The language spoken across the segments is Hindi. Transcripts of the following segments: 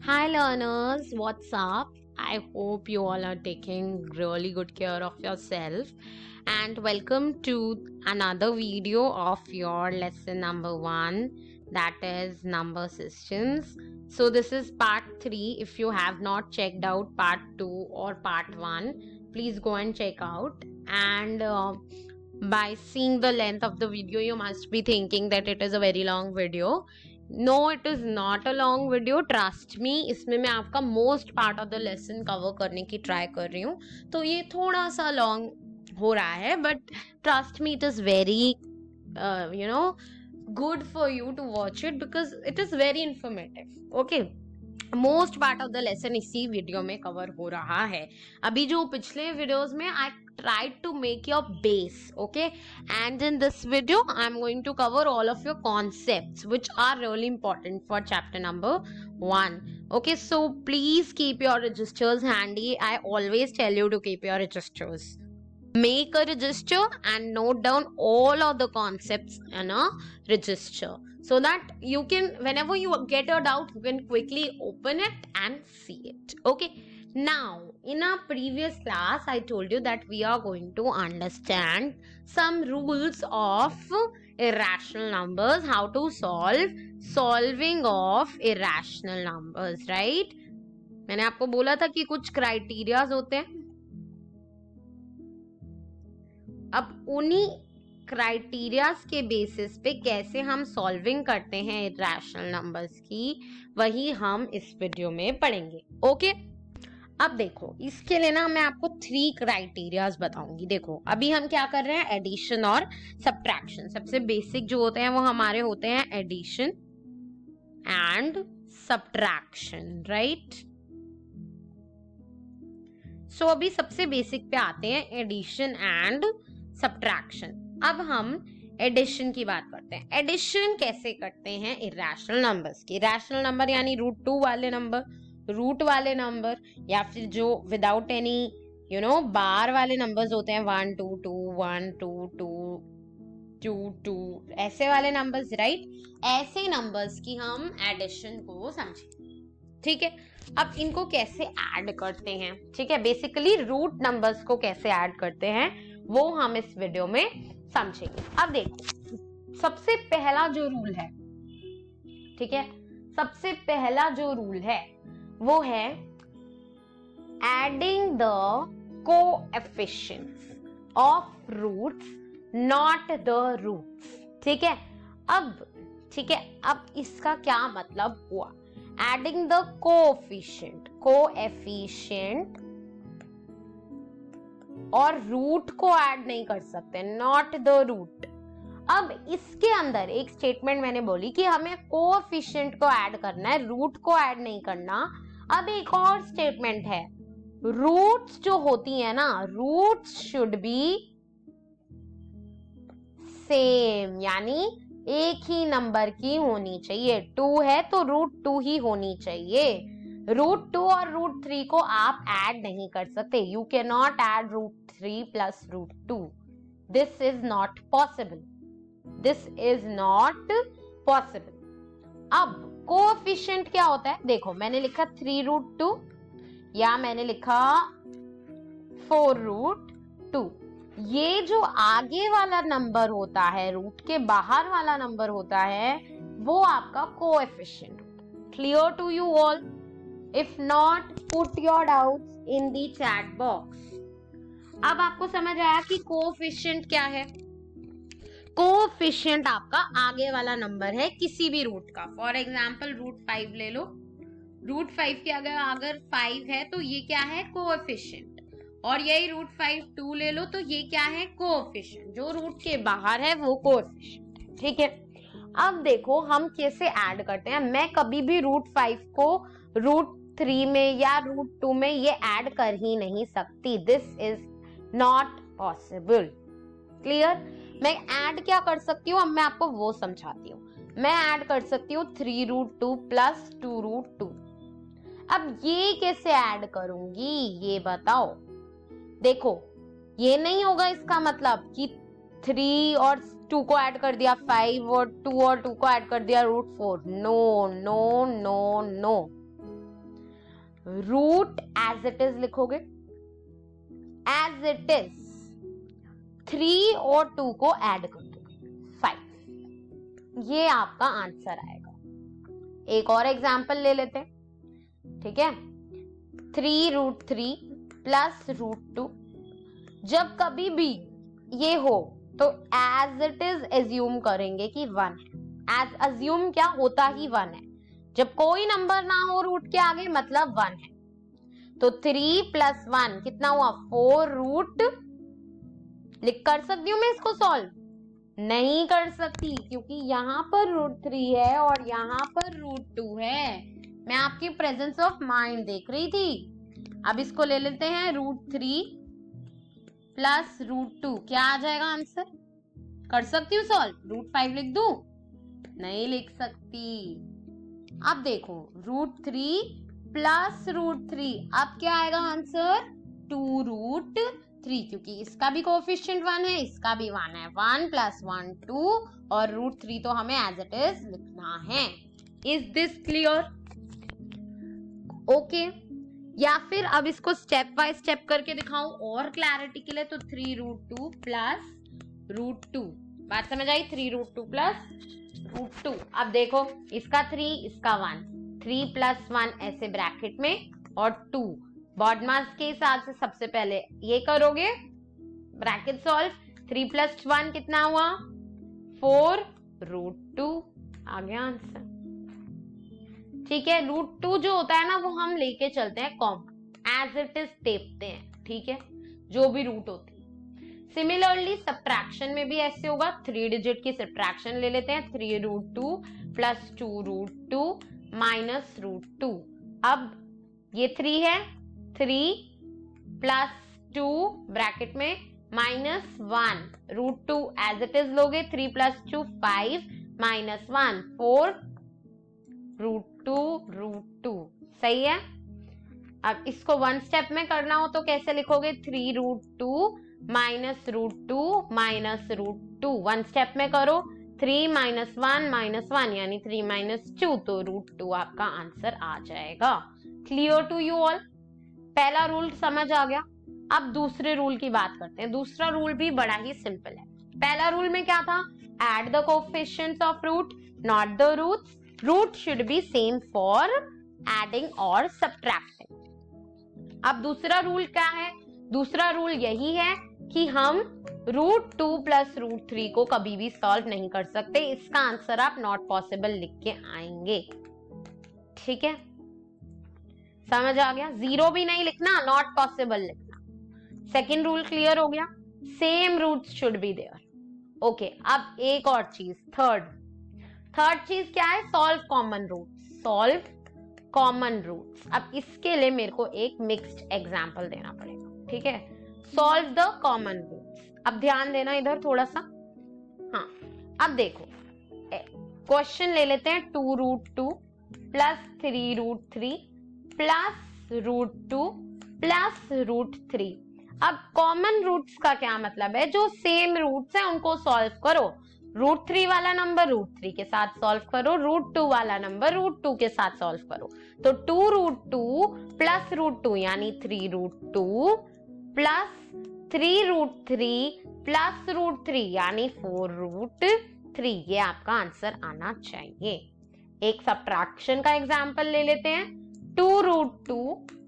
Hi learners, what's up? I hope you all are taking really good care of yourself and welcome to another video of your lesson number 1, that is number systems. So this is part 3. If you have not checked out part 2 or part 1, please go and check out. And by seeing the length of the video you must be thinking that it is a very long video. No it is not a long video, trust me. इसमें मैं आपका most part of the lesson cover करने की ट्राई कर रही हूँ, तो ये थोड़ा सा लॉन्ग हो रहा है, but trust me it is very good for you to watch it because it is very informative. Okay, most part of the lesson इसी वीडियो में कवर हो रहा है। अभी जो पिछले वीडियोस में आई tried to make your base, okay, and in this video I'm going to cover all of your concepts which are really important for chapter number 1. Okay, so please keep your registers handy. I always tell you to keep your registers. Make a register and note down all of the concepts in a register so that you can, whenever you get a doubt, you can quickly open it and see it. Okay, now in our previous class I told you that we are going to understand some rules of irrational numbers, how to solving of irrational numbers, right? मैंने आपको बोला था कि कुछ क्राइटेरियाज होते हैं। अब उन्हीं क्राइटेरियाज के बेसिस पे कैसे हम सॉल्विंग करते हैं इरेशनल नंबर्स की, वही हम इस वीडियो में पढ़ेंगे। ओके, अब देखो इसके लिए ना मैं आपको 3 क्राइटेरियाज बताऊंगी। देखो अभी हम क्या कर रहे हैं, एडिशन और सब्ट्रैक्शन। सबसे बेसिक जो होते हैं वो हमारे होते हैं एडिशन एंड सब्ट्रैक्शन, राइट? सो अभी सबसे बेसिक पे आते हैं, एडिशन एंड सब्ट्रैक्शन। अब हम एडिशन की बात करते हैं। एडिशन कैसे करते हैं इरेशनल नंबर्स की? इरेशनल नंबर यानी √2 वाले नंबर, रूट वाले नंबर, या फिर जो विदाउट एनी बार वाले नंबर्स होते हैं 1 2 2 1 2 2 2 2, ऐसे वाले नंबर्स, राइट? ऐसे नंबर्स की हम एडिशन को समझें। ठीक है, अब इनको कैसे ऐड करते हैं, ठीक है, बेसिकली रूट नंबर्स को कैसे ऐड करते हैं वो हम इस वीडियो में समझेंगे। अब देखो सबसे पहला जो रूल है, ठीक है, सबसे पहला जो रूल है वो है adding the coefficients of roots not the roots. ठीक है, अब इसका क्या मतलब हुआ? एडिंग द कोएफिशिएंट और रूट को ऐड नहीं कर सकते, नॉट द रूट। अब इसके अंदर एक स्टेटमेंट मैंने बोली कि हमें कोएफिशिएंट को ऐड करना है, रूट को ऐड नहीं करना। अब एक और स्टेटमेंट है, रूट्स जो होती है ना, रूट्स शुड बी सेम, यानी एक ही नंबर की होनी चाहिए। 2 है तो √2 ही होनी चाहिए। √2 और √3 को आप ऐड नहीं कर सकते। You can not add √3 plus √2। This is not possible, this is not possible. अब कोएफिशिएंट क्या होता है? देखो मैंने लिखा 3√2 या मैंने लिखा 4√2। ये जो आगे वाला नंबर होता है, रूट के बाहर वाला नंबर होता है, वो आपका coefficient. Clear to you all? If not, put your doubts in the chat box. अब आपको समझ आया कि कोएफिशिएंट क्या है? कोएफिशिएंट आपका आगे वाला नंबर है किसी भी रूट का। फॉर एग्जाम्पल √5 ले लो, √5 के अगर 5 है तो ये क्या है? कोएफिशिएंट। और यही √5 2 ले लो तो ये क्या है? कोएफिशिएंट। जो रूट के बाहर है वो कोएफिशिएंट। ठीक है, अब देखो हम कैसे ऐड करते हैं। मैं कभी भी √5 को √3 में या √2 में ये ऐड कर ही नहीं सकती। This is not possible. Clear? मैं ऐड क्या कर सकती हूँ, अब मैं आपको वो समझाती हूँ। मैं ऐड कर सकती हूँ 3√2 प्लस 2√2। अब ये कैसे ऐड करूंगी ये बताओ। देखो ये नहीं होगा इसका मतलब कि 3 और 2 को ऐड कर दिया 5 और 2 को ऐड कर दिया √4। No no no no, root as it is लिखोगे, एज इट इज 3 और 2 को ऐड कर दोगे 5, ये आपका आंसर आएगा। एक और एग्जांपल ले लेते हैं, ठीक है। 3√3 प्लस √2, जब कभी भी ये हो तो एज इट इज एज्यूम करेंगे कि 1 है। एज अज्यूम क्या होता ही 1 है, जब कोई नंबर ना हो रूट के आगे मतलब 1 है। तो 3 + 1 कितना हुआ 4 रूट। लिख कर सकती हूँ मैं इसको सॉल्व? नहीं कर सकती, क्योंकि यहाँ पर √3 है और यहाँ पर √2 है। मैं आपकी प्रेजेंस ऑफ माइंड देख रही थी। अब इसको ले लेते हैं √3 प्लस √2, क्या आ जाएगा आंसर? कर सकती हूँ सॉल्व? √5 लिख दूं? नहीं लिख सकती। अब देखो √3 प्लस √3, अब क्या आएगा आंसर? 2√3, क्योंकि इसका भी कोएफिशिएंट 1 है, इसका भी 1 है। 1 + 1 2 और √3 तो हमें एज इट इज लिखना है। Is this clear? ओके, या फिर अब इसको स्टेप बाय स्टेप करके दिखाऊं और क्लैरिटी के लिए, तो 3√2 प्लस √2, बात समझ आई? 3√2 प्लस √2। अब देखो इसका 3 इसका 1, 3 + 1 ऐसे ब्रैकेट में और 2 बॉडमास के हिसाब से सबसे पहले ये करोगे ब्रैकेट सॉल्व। 3 + 1 कितना हुआ 4 √2, आ गया आंसर। ठीक है, √2 जो होता है ना वो हम लेके चलते हैं कॉमन, एज इट इज टेपते हैं, ठीक है, जो भी रूट होती है। सिमिलरली सब्ट्रैक्शन में भी ऐसे होगा, 3 डिजिट की सब्ट्रैक्शन ले लेते हैं। 3√2 प्लस 2√2 माइनस √2। अब ये 3 है, 3 + 2 ब्रैकेट में माइनस 1, √2 एज इट इज लोगे। 3 + 2 5 माइनस 1 4 √2 सही है। अब इसको 1 स्टेप में करना हो तो कैसे लिखोगे? 3√2 माइनस √2 माइनस √2, 1 स्टेप में करो। 3 - 1 - 1 यानी 3 - 2, तो √2 आपका आंसर आ जाएगा। Clear to you all? पहला रूल समझ आ गया। अब दूसरे रूल की बात करते हैं। दूसरा रूल भी बड़ा ही सिंपल है। पहला रूल में क्या था? Add the coefficients of root, not the roots. Root should be same for adding और सब्ट्रैक्टिंग। अब दूसरा रूल क्या है? दूसरा रूल यही है कि हम √2 प्लस √3 को कभी भी सॉल्व नहीं कर सकते। इसका आंसर आप नॉट पॉसिबल लिख के आएंगे, ठीक है, समझ आ गया? 0 भी नहीं लिखना, नॉट पॉसिबल लिखना। सेकेंड रूल क्लियर हो गया? Same roots should be there. Okay, अब एक और चीज, थर्ड चीज क्या है? Solve common roots. Solve common roots. अब इसके लिए मेरे को एक मिक्स्ड एग्जांपल देना पड़ेगा, ठीक है। Solve the common roots. अब ध्यान देना इधर थोड़ा सा। हाँ, अब देखो क्वेश्चन ले लेते हैं। 2√2 प्लस 3√3 प्लस √2 प्लस √3। अब कॉमन रूट्स का क्या मतलब है? जो सेम रूट्स है उनको सॉल्व करो। √3 वाला नंबर √3 के साथ सॉल्व करो, √2 वाला नंबर √2 के साथ सॉल्व करो। तो 2√2 प्लस √2 यानी 3√2 प्लस 3√3 प्लस √3 यानी 4√3। ये आपका आंसर आना चाहिए। एक सब्ट्रैक्शन का एग्जांपल ले लेते हैं। 2√2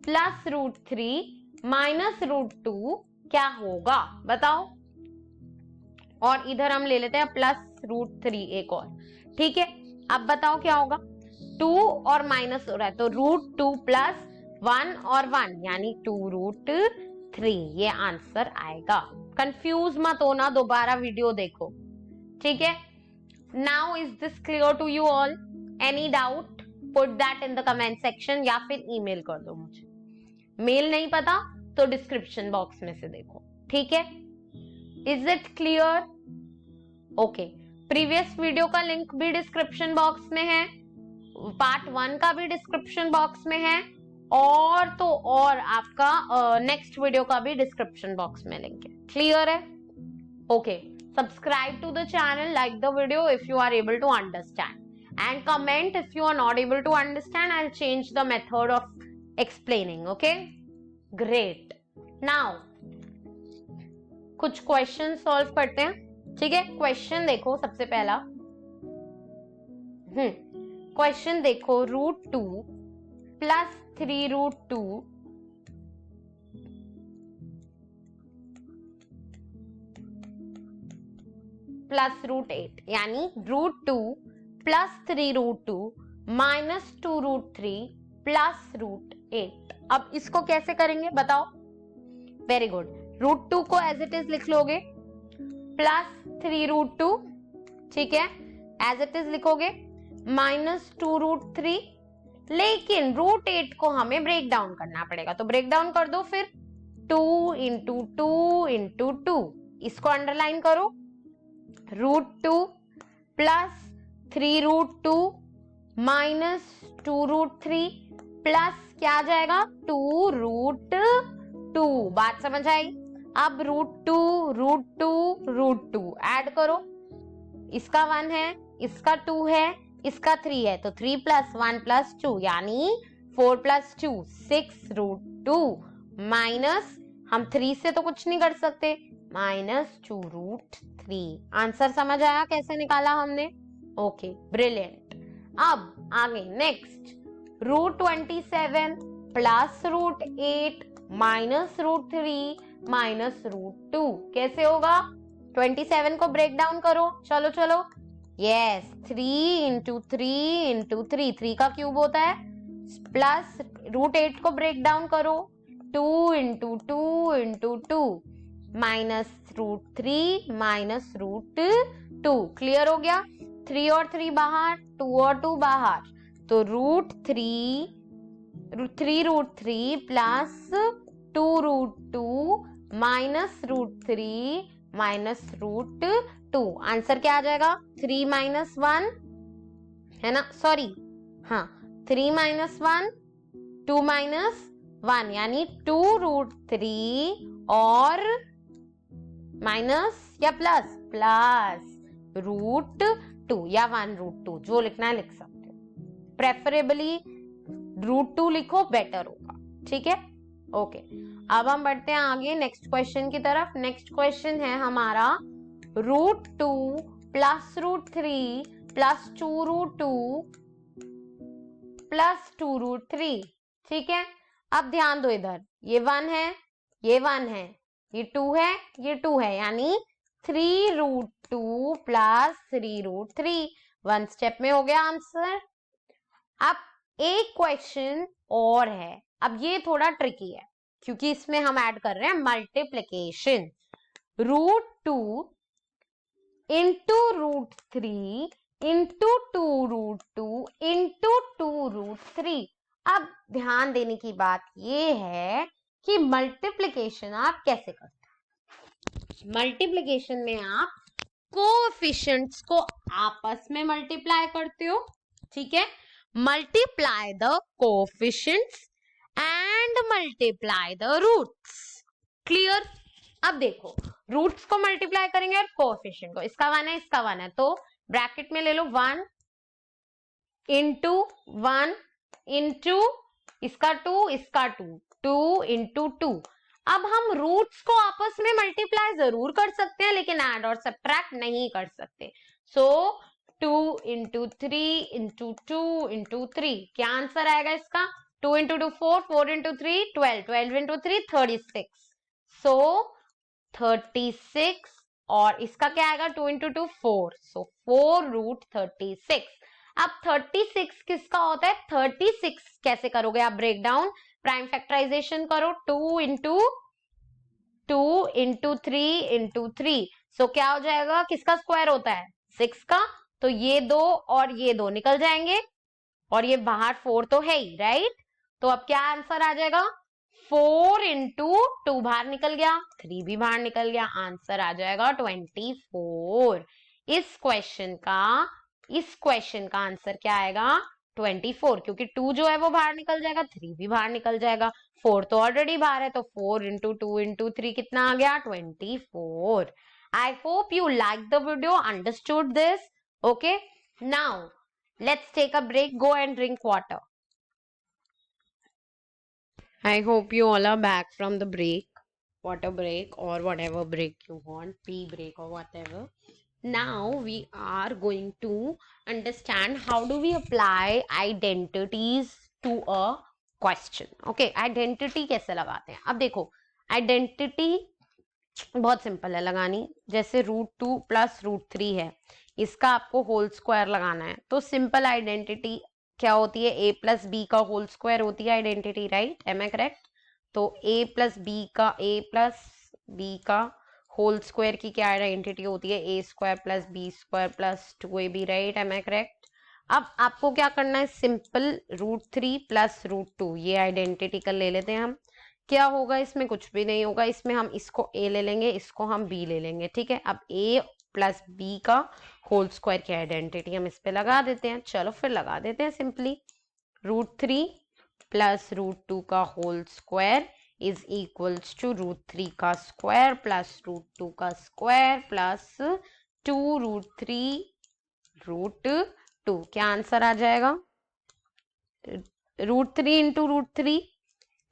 प्लस √3 माइनस √2 क्या होगा बताओ? और इधर हम ले लेते हैं प्लस √3 एक और, ठीक है। अब बताओ क्या होगा? 2 और माइनस हो रहा है तो √2 प्लस 1 और 1 यानी 2√3। ये आंसर आएगा। कंफ्यूज मत होना, दोबारा वीडियो देखो, ठीक है। Now is this clear to you all? Any doubt? Put that in the comment section या फिर ईमेल कर दो मुझे। मेल नहीं पता तो डिस्क्रिप्शन बॉक्स में से देखो, ठीक है। Is it clear? Okay, previous video का लिंक भी डिस्क्रिप्शन बॉक्स में है, पार्ट 1 का भी डिस्क्रिप्शन बॉक्स में है, और तो और आपका नेक्स्ट वीडियो का भी डिस्क्रिप्शन बॉक्स में लिंक है। क्लियर है? Okay, subscribe to the channel, like the video if you are able to understand, and comment if you are not able to understand. I'll change the method of explaining. Okay, great. Now कुछ क्वेश्चन सॉल्व करते हैं. ठीक है, क्वेश्चन देखो सबसे पहला. क्वेश्चन देखो, √2 प्लस 3√2 प्लस √8, यानी √2 प्लस 3√2 माइनस 2√3 प्लस √8. अब इसको कैसे करेंगे बताओ? Very good. √2 को एज इट इज लिख लोगे, प्लस 3√2, ठीक है, एज इट इज लिखोगे, माइनस 2√3. लेकिन √8 को हमें ब्रेक डाउन करना पड़ेगा, तो ब्रेक डाउन कर दो फिर. 2 इंटू 2 इंटू 2, इसको अंडरलाइन करो. √2 प्लस 3√2 माइनस 2√3 प्लस क्या आ जाएगा? 2√2. बात समझ आई? अब √2 ऐड करो. इसका 1 है, इसका 2 है, इसका 3 है, तो 3 प्लस 1 प्लस 2 यानी 4 प्लस 2 6√2 माइनस, हम 3 से तो कुछ नहीं कर सकते, माइनस 2√3. आंसर समझ आया कैसे निकाला हमने? Okay, brilliant. अब आगे नेक्स्ट, √27 प्लस √8 माइनस √3 माइनस √2. कैसे होगा? 27 को ब्रेक डाउन करो. चलो चलो. यस, 3 इंटू 3 इंटू 3, 3 का क्यूब होता है, प्लस √8 को ब्रेक डाउन करो, 2 into 2 into 2 minus √3 minus √2. Clear हो गया? 3 और 3 बाहर, 2 और 2 बाहर, तो √3 प्लस 2√2 माइनस √3 माइनस √2. आंसर क्या आ जाएगा? 3 माइनस 1 है ना, सॉरी, हाँ, 3 माइनस 1, 2 माइनस 1, यानी 2√3 और माइनस या प्लस √2 या 1√2, जो लिखना है लिख सकते हो. प्रेफरेबली √2 लिखो, बेटर होगा. ठीक है, ओके. अब हम बढ़ते हैं आगे नेक्स्ट क्वेश्चन की तरफ. नेक्स्ट क्वेश्चन है हमारा √2 प्लस √3 प्लस 2√2 प्लस 2√3. ठीक है, अब ध्यान दो, इधर ये 1 है, ये 1 है, ये 2 है, ये 2 है, यानी 3√2 प्लस 3√3. 1 स्टेप में हो गया आंसर. अब एक क्वेश्चन और है. अब ये थोड़ा ट्रिकी है क्योंकि इसमें हम ऐड कर रहे हैं मल्टीप्लिकेशन. √2 into √3 into 2√2 into 2√3. अब ध्यान देने की बात ये है कि मल्टीप्लिकेशन आप कैसे करते हैं. मल्टीप्लिकेशन में आप कोएफिशिएंट्स को आपस में मल्टीप्लाई करते हो. ठीक है, multiply the coefficients and multiply the roots. Clear? अब देखो, रूट्स को मल्टीप्लाई करेंगे और कोएफिशिएंट को. इसका 1 है, इसका 1 है, तो ब्रैकेट में ले लो 1 इंटू 1 इंटू इसका 2, इसका 2, 2 इंटू 2. अब हम रूट्स को आपस में मल्टीप्लाई जरूर कर सकते हैं, लेकिन ऐड और सब्ट्रैक्ट नहीं कर सकते. सो 2 इंटू 3 इंटू 2 इंटू 3. क्या आंसर आएगा इसका? 2 इंटू 2 4, 4 इंटू 3 12, 12 इंटू 3 36. सो 36, और इसका क्या आएगा? 2 इंटू 2 4, सो 4√36. अब 36 किसका होता है? 36 कैसे करोगे आप ब्रेक डाउन? प्राइम फैक्टराइजेशन करो. 2 इंटू 3 इंटू 3, सो क्या हो जाएगा? किसका स्क्वायर होता है? 6 का. तो ये 2 और ये 2 निकल जाएंगे, और ये बाहर 4 तो है ही, राइट? तो अब क्या आंसर आ जाएगा? 4 इंटू 2 बाहर निकल गया, 3 भी बाहर निकल गया, आंसर आ जाएगा 24. इस क्वेश्चन का आंसर क्या आएगा? 24, क्योंकि 2 जो है वो बाहर निकल जाएगा, 3 भी बाहर निकल जाएगा, 4 तो ऑलरेडी बाहर है, तो 4 इंटू 2 इंटू 3 कितना आ गया? 24. I hope you liked the video, understood this. Okay, now let's take a break, go and drink water. I hope you all are back from the break, water break or whatever break you want, pee break or whatever. Now we are going to understand how do we apply identities to a question. Okay, identity कैसे लगाते हैं? अब देखो, identity बहुत सिंपल है लगानी. जैसे √2 प्लस √3 है, इसका आपको होल स्क्वायर लगाना है. तो सिंपल आइडेंटिटी क्या होती है? a प्लस बी का होल स्क्वायर होती है identity, right? Am I correct? तो a प्लस बी का होल स्क्वायर की क्या आइडेंटिटी होती है? a square plus b square plus 2ab, right? Am I correct? अब आपको क्या करना है? सिंपल √3 प्लस √2 ये आइडेंटिटी का ले लेते हैं हम. क्या होगा इसमें? कुछ भी नहीं होगा. इसमें हम इसको a ले लेंगे, इसको हम b ले लेंगे. ठीक है, अब a प्लस b का होल स्क्वायर की आइडेंटिटी हम इस पे लगा देते हैं. चलो फिर लगा देते हैं सिंपली. √3 प्लस √2 का whole square is equals to √3 का स्क्वायर प्लस √2 का स्क्वायर प्लस 2√3 √2. क्या आंसर आ जाएगा? √3 इंटू √3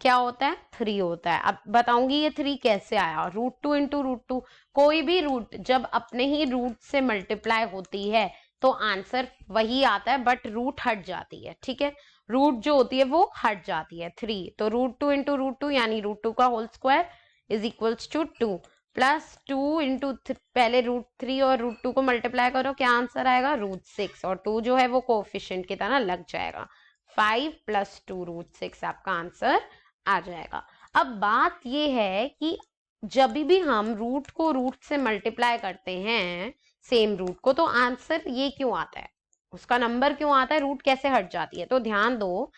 क्या होता है? 3 होता है. अब बताऊंगी ये 3 कैसे आया. √2 इंटू √2, कोई भी रूट जब अपने ही रूट से मल्टीप्लाई होती है तो आंसर वही आता है, बट रूट हट जाती है. ठीक है, रूट जो होती है वो हट जाती है. 3, तो √2 इंटू √2 यानी √2 का whole square is equals to 2 plus 2 into पहले √3 और √2 को मल्टीप्लाई करो, क्या आंसर आएगा? √6, और 2 जो है वो कोएफिशिएंट की तरह लग जाएगा. 5 प्लस 2 √6 आपका आंसर आ जाएगा. अब बात ये है कि जब भी हम रूट को रूट से मल्टीप्लाई करते हैं, सेम रूट को, तो आंसर ये क्यों आता है? उसका नंबर क्यों आता है? रूट कैसे हट जाती है? तो ध्यान दो,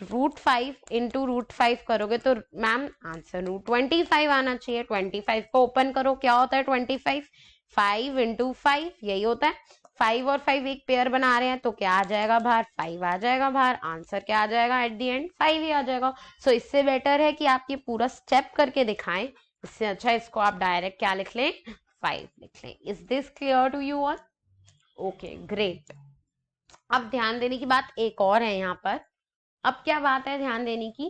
√5 इंटू √5 करोगे तो मैम आंसर √25 आना चाहिए. 25 को ओपन करो, क्या होता है 25? 5 इंटू 5 यही होता है. 5 और 5 एक पेयर बना रहे हैं तो क्या आ जाएगा बाहर? 5 आ जाएगा बाहर. आंसर क्या आ जाएगा एट द एंड? 5 ही आ जाएगा. सो इससे बेटर है कि आप ये पूरा स्टेप करके दिखाएं. इससे अच्छा इसको आप डायरेक्ट क्या लिख लें? 5 लिख लें. Is this clear to you all? Okay, great. अब ध्यान देने की बात एक और है यहाँ पर. अब क्या बात है ध्यान देने की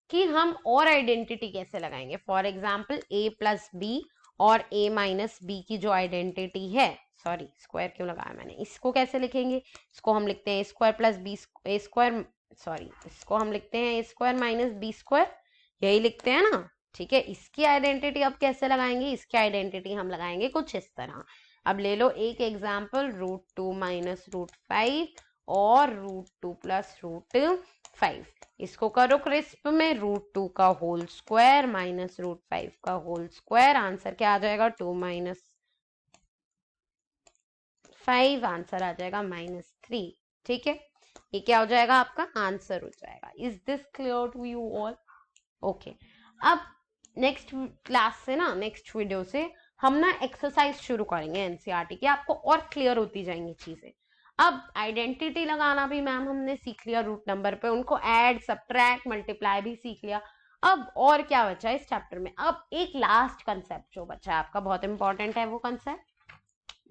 कि हम और आइडेंटिटी कैसे लगाएंगे. For example a plus b और a माइनस बी की जो आइडेंटिटी है, सॉरी स्क्वायर क्यों लगाया मैंने, इसको कैसे लिखेंगे? इसको हम लिखते हैं a square plus b square, sorry इसको हम लिखते हैं a square minus b square, यही लिखते हैं ना. ठीक है, इसकी आइडेंटिटी अब कैसे लगाएंगे? इसकी आइडेंटिटी हम लगाएंगे कुछ इस तरह. अब ले लो एक एग्जाम्पल, √2 माइनस √5 और √2 प्लस √5. इसको करो क्रिस्प में. √2 का होल स्क्वायर माइनस √5 का होल स्क्वायर, आंसर क्या आ जाएगा? 2 माइनस 5, आंसर आ जाएगा -3. ठीक है, ये क्या हो जाएगा? आपका आंसर हो जाएगा. Is this clear to you all? Okay. अब नेक्स्ट क्लास से ना, नेक्स्ट वीडियो से हम ना एक्सरसाइज शुरू करेंगे एनसीईआरटी की. आपको और क्लियर होती जाएंगी चीजें. अब आइडेंटिटी लगाना भी मैम हमने सीख लिया रूट नंबर पे, उनको ऐड सब्ट्रैक्ट मल्टीप्लाई भी सीख लिया. अब और क्या बचा इस चैप्टर में? अब एक लास्ट कंसेप्ट जो बचा है आपका, बहुत इंपॉर्टेंट है वो कंसेप्ट.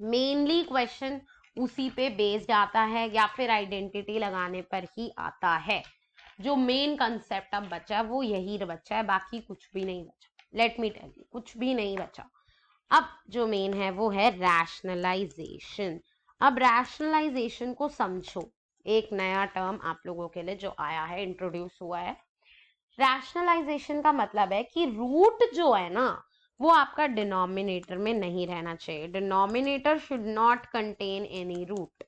मेनली क्वेश्चन उसी पे बेस्ड आता है या फिर आइडेंटिटी लगाने पर ही आता है. जो मेन कंसेप्ट अब बचा वो यही बचा है, बाकी कुछ भी नहीं बचा. लेट मी टेल यू, कुछ भी नहीं बचा. अब जो मेन है वो है रैशनलाइजेशन. अब रैशनलाइजेशन को समझो. एक नया टर्म आप लोगों के लिए जो आया है, इंट्रोड्यूस हुआ है. रैशनलाइजेशन का मतलब है कि रूट जो है ना वो आपका डिनोमिनेटर में नहीं रहना चाहिए. Denominator should not contain any root.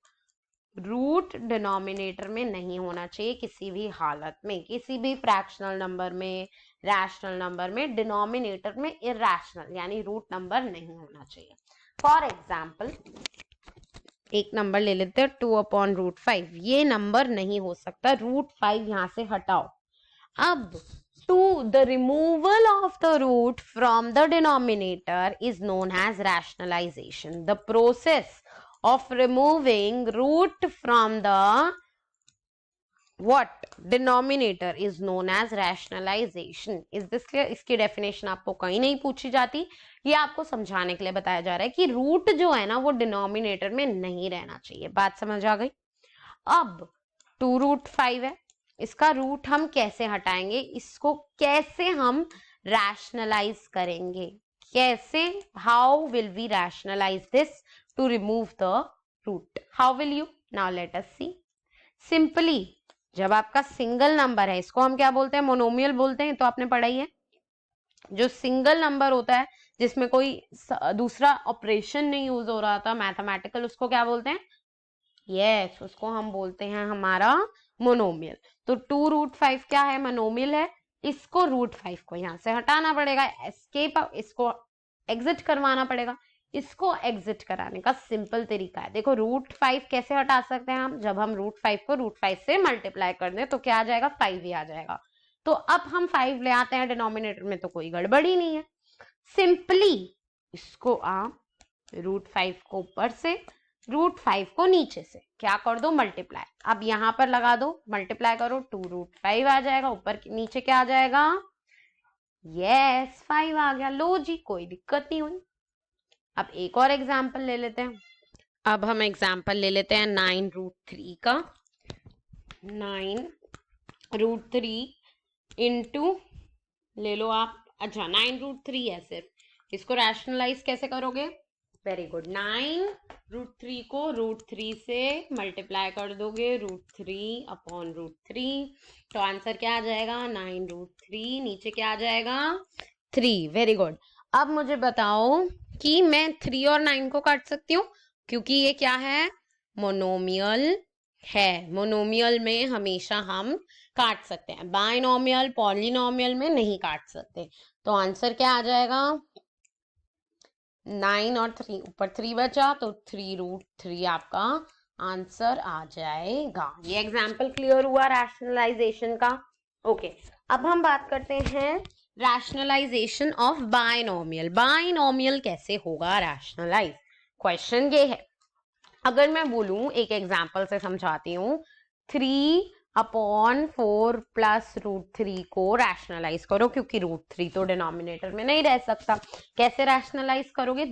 Root denominator में नहीं होना चाहिए किसी भी हालत में. किसी भी फ्रैक्शनल नंबर में, रैशनल नंबर में, डिनोमिनेटर में इरैशनल यानी रूट नंबर नहीं होना चाहिए. फॉर एग्जाम्पल एक नंबर ले लेते हैं 2/√5. ये नंबर नहीं हो सकता. √5 यहां से हटाओ. अब the removal of the root from the denominator is known as rationalization. The process of removing root from the what denominator is known as rationalization. Is this clear? इसकी डेफिनेशन आपको कहीं नहीं पूछी जाती, ये आपको समझाने के लिए बताया जा रहा है कि रूट जो है ना वो डिनोमिनेटर में नहीं रहना चाहिए. बात समझ आ गई? अब 2√5 है, इसका रूट हम कैसे हटाएंगे, इसको कैसे हम रैशनलाइज करेंगे, कैसे, how will we rationalise this to remove the root, how will you, now let us see. Simply जब आपका सिंगल नंबर है, इसको हम क्या बोलते हैं, मोनोमियल बोलते हैं, तो आपने पढ़ा ही है। जो सिंगल नंबर होता है जिसमें कोई दूसरा ऑपरेशन नहीं यूज हो रहा था मैथमेटिकल, उसको क्या बोलते हैं, यस, उसको हम बोलते हैं हमारा मोनोमियल। तो 2√5 क्या है, मोनोमियल है। इसको √5 को यहां से हटाना पड़ेगा, एस्केप, इसको एग्जिट करवाना पड़ेगा। इसको एग्जिट कराने का सिंपल तरीका है, देखो √5 कैसे हटा सकते हैं हम, जब हम √5 को √5 से मल्टीप्लाई कर दें तो क्या आ जाएगा, 5 ही आ जाएगा। तो अब हम 5 ले आते हैं डिनोमिनेटर में, तो कोई गड़बड़ ही नहीं है। सिंपली इसको आप √5 को ऊपर से, √5 को नीचे से क्या कर दो, मल्टीप्लाई। अब यहां पर लगा दो, मल्टीप्लाई करो, 2√5 आ जाएगा, ऊपर नीचे क्या आ जाएगा, यस 5 आ गया। लो जी, कोई दिक्कत नहीं हुई। अब एक और एग्जाम्पल ले लेते हैं। अब हम एग्जाम्पल ले लेते हैं 9√3 का। 9√3 इंटू ले लो आप, अच्छा 9√3 है सिर्फ, इसको रैशनलाइज कैसे करोगे, वेरी गुड, 9√3 को √3 से मल्टीप्लाई कर दोगे, √3 अपॉन √3, तो आंसर क्या आ जाएगा, 9√3, नीचे क्या आ जाएगा, 3, वेरी गुड। अब मुझे बताओ कि मैं 3 और 9 को काट सकती हूँ, क्योंकि ये क्या है, मोनोमियल है। मोनोमियल में हमेशा हम काट सकते हैं, बाइनोमियल पॉलिनोमियल में नहीं काट सकते। तो आंसर क्या आ जाएगा, 9 और 3, ऊपर 3 बचा तो 3√3 आपका आंसर आ जाएगा। ये एग्जाम्पल क्लियर हुआ रैशनलाइजेशन का। ओके, अब हम बात करते हैं रैशनलाइजेशन ऑफ बाइनोमियल। बाइनोमियल कैसे होगा रैशनलाइज, क्वेश्चन ये है। अगर मैं बोलूं, एक एग्जाम्पल से समझाती हूँ, 3/4 प्लस √3 को रैशनलाइज करो, क्योंकि √3 तो डिनोमिनेटर में नहीं रह सकता। कैसे रैशनलाइज करोगे,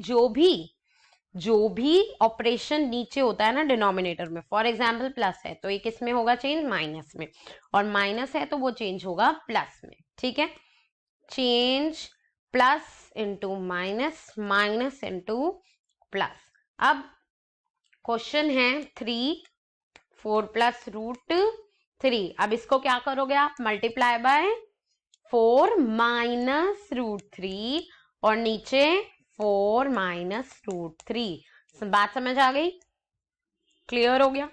जो भी ऑपरेशन नीचे होता है ना डिनोमिनेटर में, फॉर एग्जाम्पल प्लस है तो ये किस में होगा चेंज, माइनस में, और माइनस है तो वो चेंज होगा प्लस में, ठीक है। Change plus into minus, minus into plus. अब क्वेश्चन है 3/4 प्लस √3, अब इसको क्या करोगे आप, मल्टीप्लाई बाय 4 माइनस √3 और नीचे 4 माइनस √3। बात समझ आ गई, क्लियर हो गया।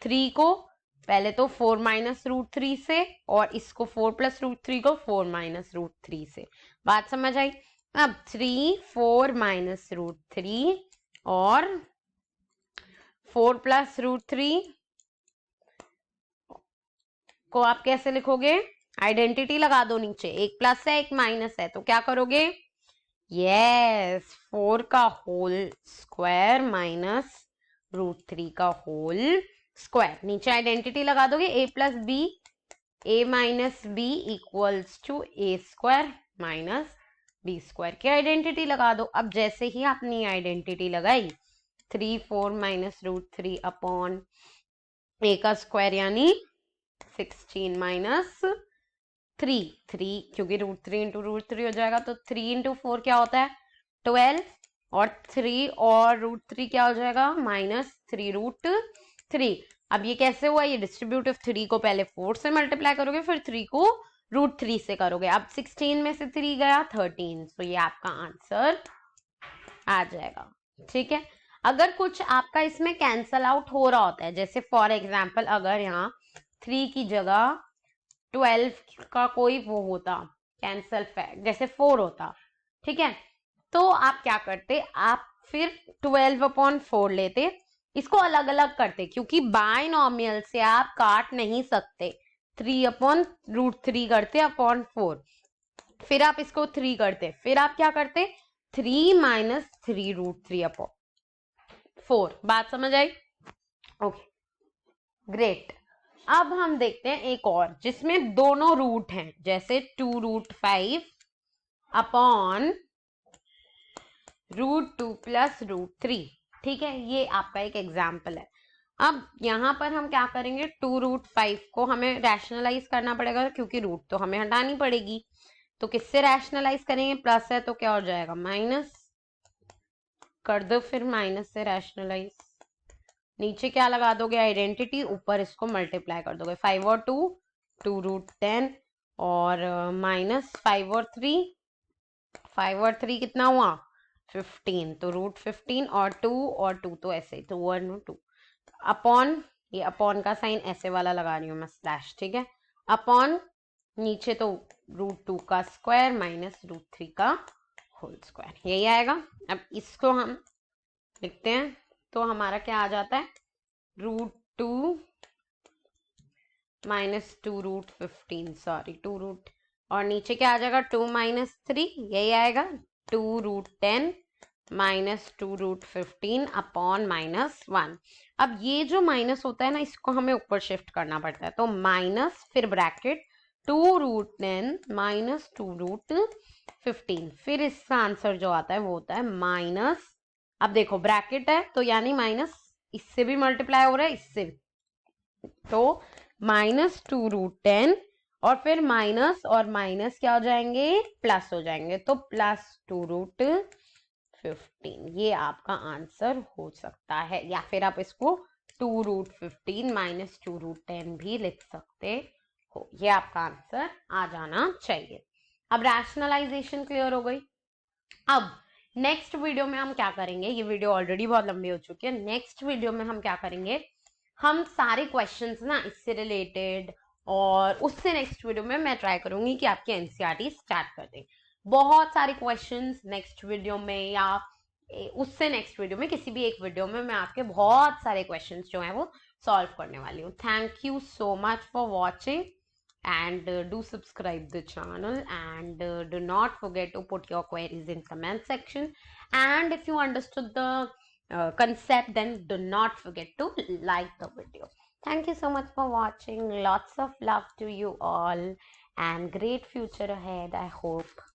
3 को पहले तो 4 माइनस √3 से, और इसको 4 प्लस √3 को 4 माइनस √3 से। बात समझ आई। अब 3 4 माइनस √3 और 4 प्लस √3 को आप कैसे लिखोगे, आइडेंटिटी लगा दो नीचे, एक प्लस है एक माइनस है, तो क्या करोगे, यस 4 का होल स्क्वायर माइनस √3 का होल स्क्वायर, नीचे आइडेंटिटी लगा दोगे, a plus b, a minus b equals to a square minus b square की आइडेंटिटी लगा दो। अब जैसे ही आपने आइडेंटिटी लगाई, 3 4 माइनस √3 अपॉन a का स्क्वायर यानी 16 माइनस 3, क्योंकि √3 इंटू √3 हो जाएगा, तो 3 इंटू 4 क्या होता है 12, और 3 और √3 क्या हो जाएगा, माइनस 3√3। अब ये कैसे हुआ, ये डिस्ट्रीब्यूटिव 3 को पहले 4 से मल्टीप्लाई करोगे, फिर 3 को √3 से करोगे। अब 16 में से 3 गया 13, तो ये आपका आंसर आ जाएगा, ठीक है। अगर कुछ आपका इसमें कैंसल आउट हो रहा होता है, जैसे फॉर एग्जाम्पल अगर यहाँ 3 की जगह 12 का कोई वो होता कैंसल फैक्ट, जैसे 4 होता, ठीक है, तो आप क्या करते, आप फिर 12/4 लेते, इसको अलग अलग करते, क्योंकि बाइनोमियल से आप काट नहीं सकते। 3/√3 करते अपॉन 4, फिर आप इसको 3 करते, फिर आप क्या करते 3 माइनस 3√3 अपॉन 4। बात समझ आई, ओके ग्रेट। अब हम देखते हैं एक और जिसमें दोनों रूट हैं, जैसे 2√5 अपॉन √2 प्लस √3, ठीक है, ये आपका एक एग्जाम्पल है। अब यहाँ पर हम क्या करेंगे, 2√5 को हमें रैशनलाइज करना पड़ेगा क्योंकि रूट तो हमें हटानी पड़ेगी। तो किससे रैशनलाइज करेंगे, प्लस है तो क्या हो जाएगा माइनस, कर दो फिर माइनस से रैशनलाइज। नीचे क्या लगा दोगे आइडेंटिटी, ऊपर इसको मल्टीप्लाई कर दोगे, 5 और 2 2√10 और माइनस 5 और 3 5 और 3 कितना हुआ 15, तो √15 और 2 तो ऐसे 2 और 2 अपॉन, ये अपॉन का साइन ऐसे वाला लगा रही हूँ मैं स्लैश, ठीक है, अपॉन नीचे तो √2 का स्क्वायर माइनस √3 का होल स्क्वायर, यही आएगा। अब इसको हम लिखते हैं तो हमारा क्या आ जाता है, √2 माइनस 2√15, सॉरी 2 और नीचे क्या आ जाएगा 2 माइनस 3, यही आएगा 2√10 माइनस 2√15 अपॉन -1। अब ये जो माइनस होता है ना, इसको हमें ऊपर शिफ्ट करना पड़ता है, तो माइनस फिर ब्रैकेट 2√10 माइनस 2√15, फिर इसका आंसर जो आता है वो होता है माइनस, अब देखो ब्रैकेट है तो यानी माइनस इससे भी मल्टीप्लाई हो रहा है इससे भी, तो माइनस 2√10 और फिर माइनस और माइनस क्या हो जाएंगे, प्लस हो जाएंगे, तो प्लस 2√15, ये आपका आंसर हो सकता है। या फिर आप इसको 2√15 माइनस 2√10 भी लिख सकते हो, ये आपका आंसर आ जाना चाहिए। अब रैशनलाइजेशन क्लियर हो गई। अब नेक्स्ट वीडियो में हम क्या करेंगे, ये वीडियो ऑलरेडी बहुत लंबी हो चुकी है, नेक्स्ट वीडियो में हम क्या करेंगे, हम सारे क्वेश्चंस ना इससे रिलेटेड, और उससे नेक्स्ट वीडियो में मैं ट्राई करूंगी कि आपके एनसीईआरटी स्टार्ट कर दें। बहुत सारे क्वेश्चंस नेक्स्ट वीडियो में या उससे नेक्स्ट वीडियो में, किसी भी एक वीडियो में मैं आपके बहुत सारे क्वेश्चंस जो हैं वो सॉल्व करने वाली हूँ। Thank you so much for watching and do subscribe the channel, and do not forget to put your queries in comment section, and if you understood the concept, then do not forget to like the video. Thank you so much for watching. Lots of love to you all and great future ahead, I hope.